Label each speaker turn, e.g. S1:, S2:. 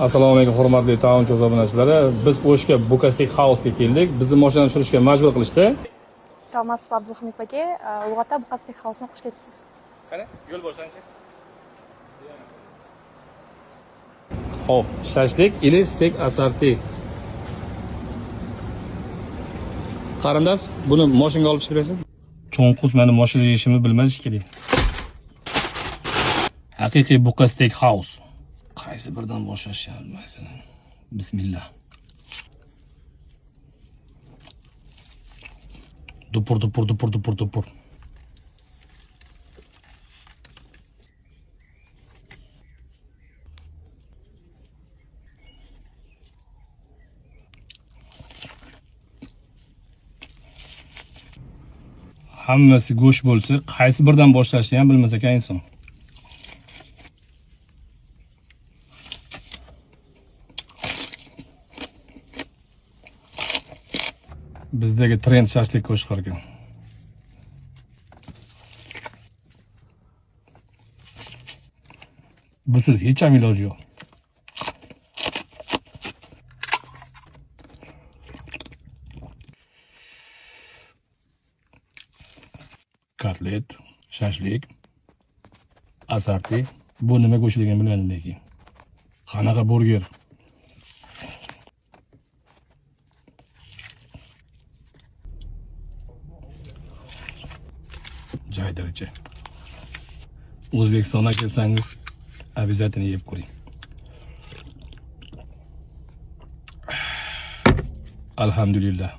S1: Assalomu alaykum hurmatli taomchi obunachilari. Biz O'shga Bukastik House ga keldik. Bizni mashinani tushirishga majbur qilishdi.
S2: Salomasiz Abdulhamid aka, Uyg'otda Bukastik House'ni xush kelibsiz.
S1: Qani, yo'l boshlanchi. Xo'p, shashlik ili stek asarti. Qarindosh, buni mashinaga olib chiqib berasiz. Cho'nqus meni mashina yeyishimni bilmadish kerak. Haqiqiy Bukastik House. Qaysi birdan boshlashni bilmaysan. Bismillah. Dupur. Hammasi go'sht bo'lsa, qaysi birdan boshlashni ham bilmas ekan inson. Bizdagi trend shashlik qo'shiqlar ekan. Busiz hech ham iloji yo'q. Kotlet, shashlik, asarti. Bu nima go'shtligini bilmadim lekin. Qanaqa burger? Joydirichi. O'zbekistonga kelsangiz, обязательно yeb ko'ring. Alhamdulillah.